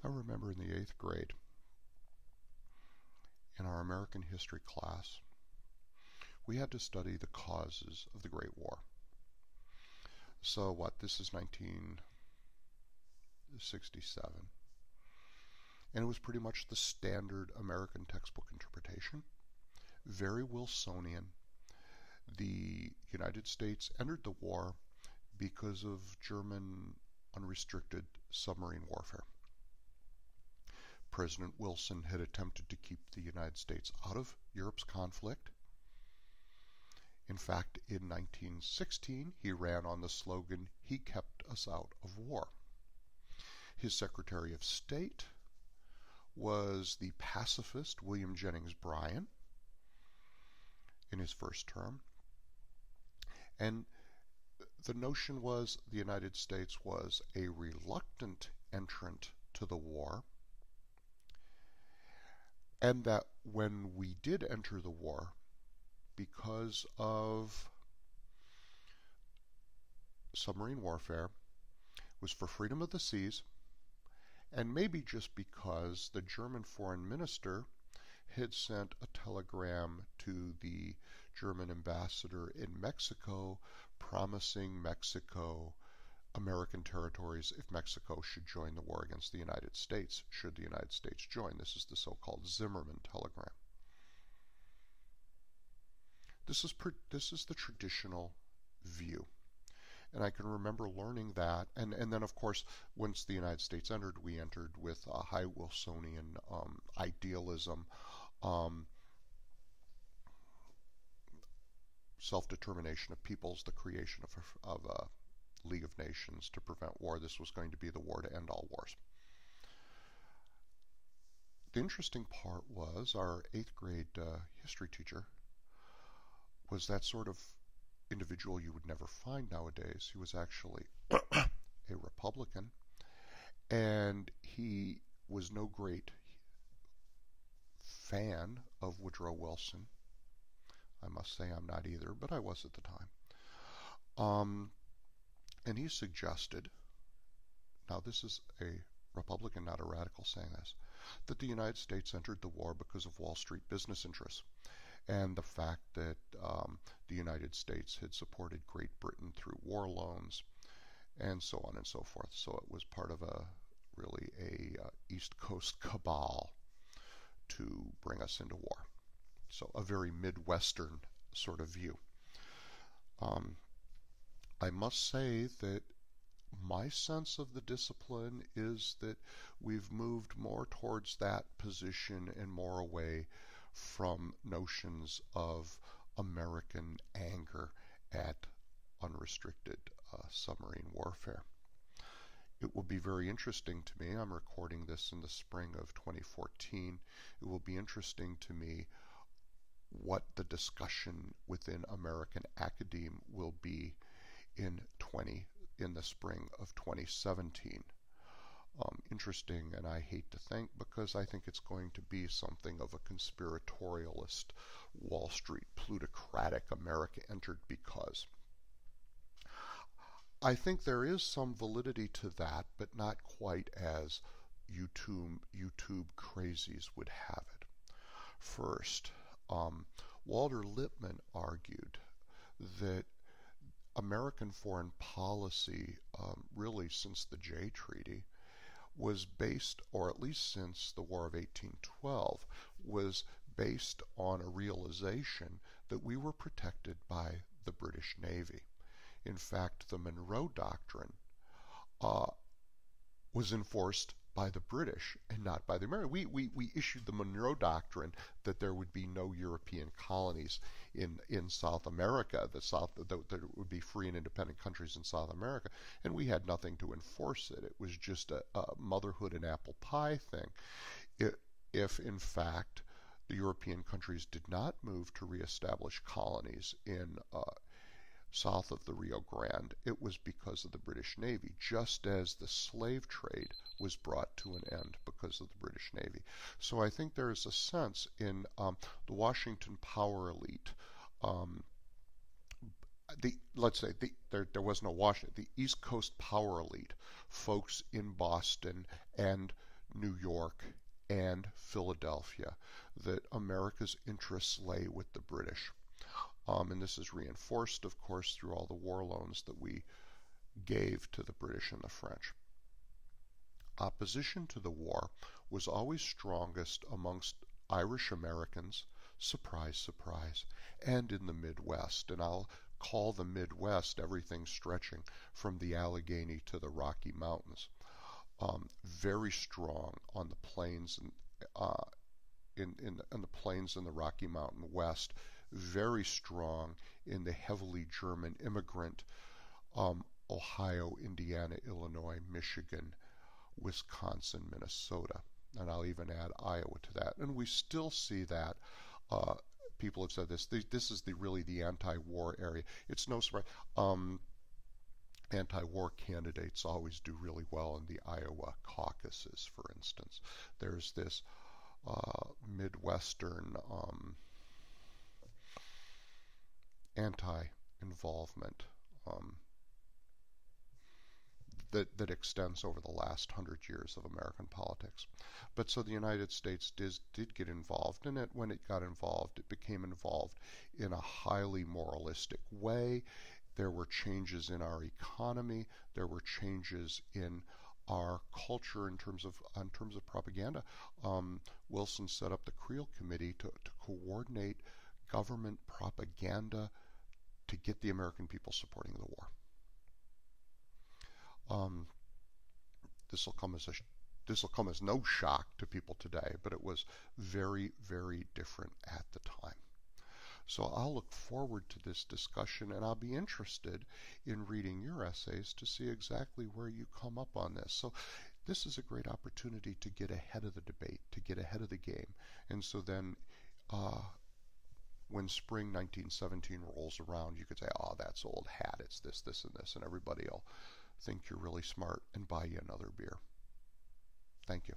I remember in the 8th grade, in our American history class, we had to study the causes of the Great War. So this is 1967. And it was pretty much the standard American textbook interpretation, very Wilsonian. The United States entered the war because of German unrestricted submarine warfare. President Wilson had attempted to keep the United States out of Europe's conflict. In fact, in 1916, he ran on the slogan, "He kept us out of war." His Secretary of State was the pacifist William Jennings Bryan in his first term. And the notion was the United States was a reluctant entrant to the war, and that when we did enter the war, because of submarine warfare, was for freedom of the seas, and maybe just because the German foreign minister had sent a telegram to the German ambassador in Mexico promising Mexico American territories if Mexico should join the war against the United States, should the United States join. This is the so-called Zimmerman telegram. This is the traditional view. And I can remember learning that. And then, of course, once the United States entered, we entered with a high Wilsonian idealism, self-determination of peoples, the creation of a League of Nations to prevent war. This was going to be the war to end all wars. The interesting part was our 8th grade history teacher was that sort of individual you would never find nowadays. He was actually a Republican, and he was no great fan of Woodrow Wilson. I must say I'm not either, but I was at the time. And he suggested, now this is a Republican, not a radical, saying this, that the United States entered the war because of Wall Street business interests, and the fact that the United States had supported Great Britain through war loans, and so on and so forth. So it was part of a East Coast cabal to bring us into war. So a very Midwestern sort of view. I must say that my sense of the discipline is that we've moved more towards that position and more away from notions of American anger at unrestricted submarine warfare. It will be very interesting to me. I'm recording this in the spring of 2014. It will be interesting to me what the discussion within American academe will be in the spring of 2017. Interesting, and I hate to think, because I think it's going to be something of a conspiratorialist, Wall Street, plutocratic America entered because. I think there is some validity to that, but not quite as YouTube crazies would have it. First, Walter Lippmann argued that American foreign policy, really since the Jay Treaty, was based, or at least since the War of 1812, was based on a realization that we were protected by the British Navy. In fact, the Monroe Doctrine was enforced by the British and not by the Americans. We issued the Monroe Doctrine that there would be no European colonies in South America, that there would be free and independent countries in South America, and we had nothing to enforce it. It was just a motherhood and apple pie thing. If in fact the European countries did not move to reestablish colonies in south of the Rio Grande, it was because of the British Navy, just as the slave trade was brought to an end because of the British Navy. So I think there is a sense in the Washington power elite, there was no Washington, the East Coast power elite, folks in Boston and New York, and Philadelphia, that America's interests lay with the British. And this is reinforced, of course, through all the war loans that we gave to the British and the French. Opposition to the war was always strongest amongst Irish Americans, surprise, surprise, and in the Midwest. And I'll call the Midwest everything stretching from the Allegheny to the Rocky Mountains. Very strong on the plains and in the plains in the Rocky Mountain West. Very strong in the heavily German immigrant Ohio, Indiana, Illinois, Michigan, Wisconsin, Minnesota, and I'll even add Iowa to that. And we still see that. People have said this. This is really the anti-war area. It's no surprise. Anti-war candidates always do really well in the Iowa caucuses, for instance. There's this Midwestern anti-involvement that extends over the last 100 years of American politics. But so the United States did get involved in it. When it got involved, it became involved in a highly moralistic way. There were changes in our economy. There were changes in our culture in terms of propaganda. Wilson set up the Creel Committee to coordinate government propaganda to get the American people supporting the war. This will come as no shock to people today, but it was very, very different at the time. So I'll look forward to this discussion, and I'll be interested in reading your essays to see exactly where you come up on this. So this is a great opportunity to get ahead of the debate, to get ahead of the game. And so then when spring 1917 rolls around, you could say, oh, that's old hat, it's this, this, and this, and everybody will think you're really smart and buy you another beer. Thank you.